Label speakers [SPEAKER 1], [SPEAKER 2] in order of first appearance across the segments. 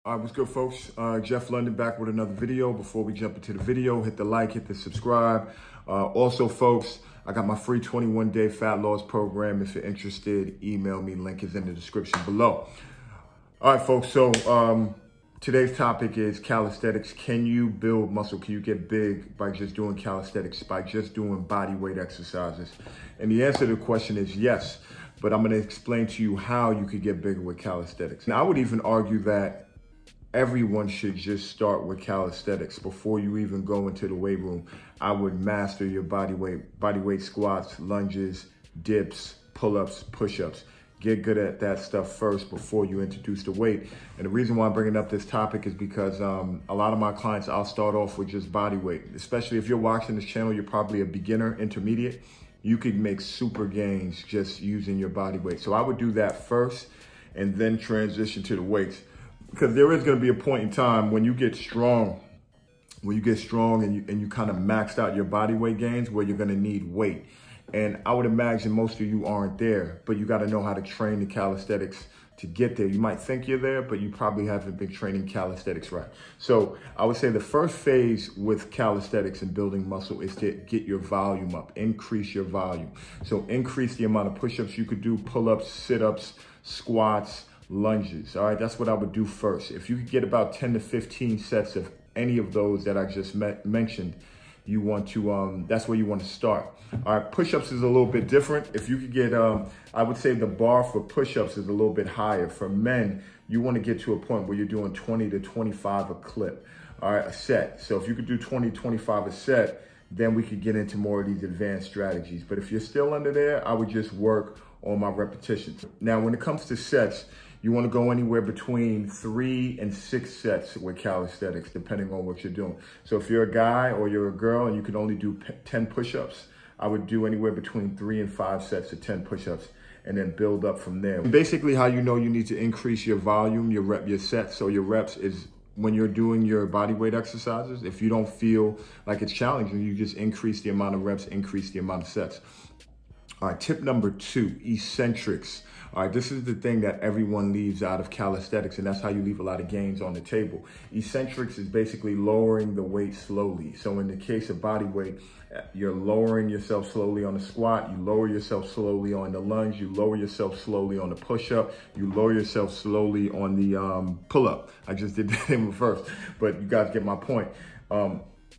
[SPEAKER 1] All right, what's good, folks? Jeff London back with another video. Before we jump into the video, hit the like, hit the subscribe. Also, folks, I got my free 21-day fat loss program. If you're interested, email me. Link is in the description below. All right, folks. So today's topic is calisthenics. Can you build muscle? Can you get big by just doing calisthenics, by just doing body weight exercises? And the answer to the question is yes. But I'm going to explain to you how you could get bigger with calisthenics. Now, I would even argue that everyone should just start with calisthenics. Before you even go into the weight room, I would master your body weight squats, lunges, dips, pull-ups, push-ups. Get good at that stuff first before you introduce the weight. And the reason why I'm bringing up this topic is because a lot of my clients, I'll start off with just body weight. Especially if you're watching this channel, you're probably a beginner, intermediate. You could make super gains just using your body weight. So I would do that first and then transition to the weights. Because there is going to be a point in time when you get strong, and you kind of maxed out your body weight gains where you're going to need weight. And I would imagine most of you aren't there, but you got to know how to train the calisthenics to get there. You might think you're there, but you probably haven't been training calisthenics right. So I would say the first phase with calisthenics and building muscle is to get your volume up, increase your volume. So increase the amount of push-ups you could do, pull-ups, sit-ups, squats, lunges. All right, that's what I would do first. If you could get about 10 to 15 sets of any of those that I just mentioned, you want to, that's where you want to start. All right, push-ups is a little bit different. If you could get, I would say the bar for push-ups is a little bit higher. For men, you want to get to a point where you're doing 20 to 25 a clip, all right, a set. So if you could do 20, 25 a set, then we could get into more of these advanced strategies. But if you're still under there, I would just work on my repetitions. Now, when it comes to sets, you want to go anywhere between 3 and 6 sets with calisthenics, depending on what you're doing. So if you're a guy or you're a girl and you can only do 10 push-ups, I would do anywhere between 3 and 5 sets of 10 push-ups and then build up from there. Basically, how you know you need to increase your volume, your sets, so your reps is when you're doing your body weight exercises. If you don't feel like it's challenging, you just increase the amount of reps, increase the amount of sets. All right, tip number 2, eccentrics. All right, this is the thing that everyone leaves out of calisthenics, and that's how you leave a lot of gains on the table. Eccentrics is basically lowering the weight slowly. So in the case of body weight, you're lowering yourself slowly on the squat, you lower yourself slowly on the lunge, you lower yourself slowly on the push-up, you lower yourself slowly on the pull-up. I just did that in reverse, but you guys get my point.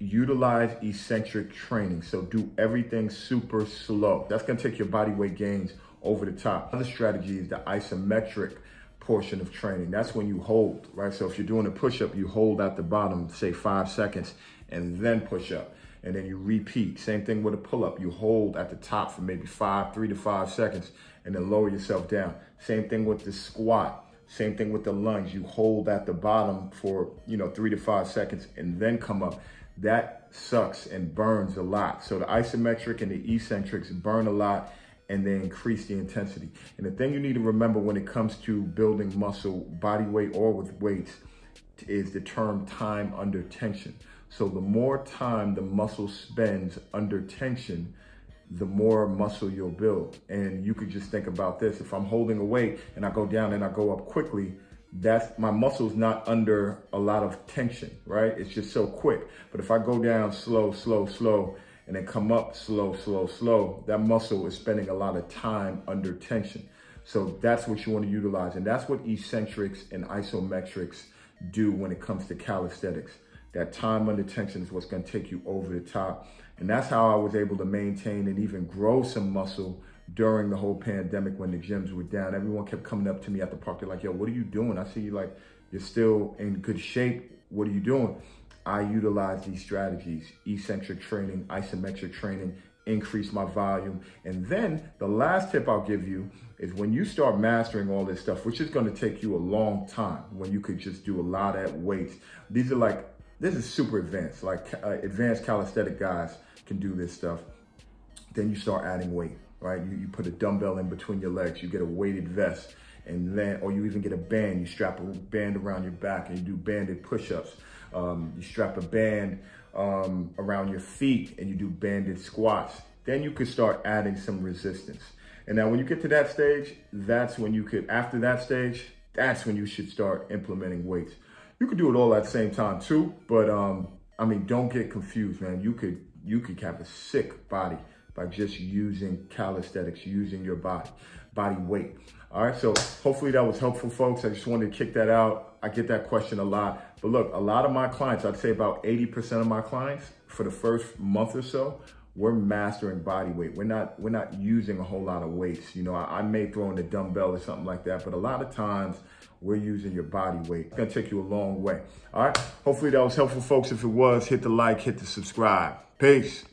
[SPEAKER 1] Utilize eccentric training. So do everything super slow. That's going to take your body weight gains over the top. Another strategy is the isometric portion of training. That's when you hold, right? So if you're doing a push-up, you hold at the bottom, say 5 seconds, and then push up. And then you repeat. Same thing with a pull-up. You hold at the top for maybe 3 to 5 seconds, and then lower yourself down. Same thing with the squat. Same thing with the lunge. You hold at the bottom for, 3 to 5 seconds, and then come up. That sucks and burns a lot. So the isometric and the eccentrics burn a lot and they increase the intensity. And the thing you need to remember when it comes to building muscle, body weight or with weights, is the term time under tension. So the more time the muscle spends under tension, the more muscle you'll build. And you could just think about this. If I'm holding a weight and I go down and I go up quickly, that's my muscle's not under a lot of tension, right? It's just so quick. But if I go down slow, slow, slow, and then come up slow, slow, slow, that muscle is spending a lot of time under tension. So that's what you want to utilize. And that's what eccentrics and isometrics do when it comes to calisthenics. That time under tension is what's going to take you over the top. And that's how I was able to maintain and even grow some muscle during the whole pandemic when the gyms were down. Everyone kept coming up to me at the park. They're like, yo, what are you doing? I see you like, you're still in good shape. What are you doing? I utilize these strategies, eccentric training, isometric training, increase my volume. And then the last tip I'll give you is when you start mastering all this stuff, which is going to take you a long time, when you could just do a lot of weights. These are like, this is super advanced, like advanced calisthenic guys can do this stuff. Then you start adding weight. Right, you put a dumbbell in between your legs, you get a weighted vest, and then, or you even get a band, you strap a band around your back and you do banded push-ups. You strap a band around your feet and you do banded squats. Then you could start adding some resistance. And now when you get to that stage, that's when you could, after that stage, that's when you should start implementing weights. You could do it all at the same time too, but I mean, don't get confused, man. You could have a sick body by just using calisthenics, using your body weight. All right, so hopefully that was helpful, folks. I just wanted to kick that out. I get that question a lot. But look, a lot of my clients, I'd say about 80% of my clients for the first month or so, we're mastering body weight. We're not using a whole lot of weights. You know, I may throw in a dumbbell or something like that, but a lot of times we're using your body weight. It's gonna take you a long way. All right, hopefully that was helpful, folks. If it was, hit the like, hit the subscribe. Peace.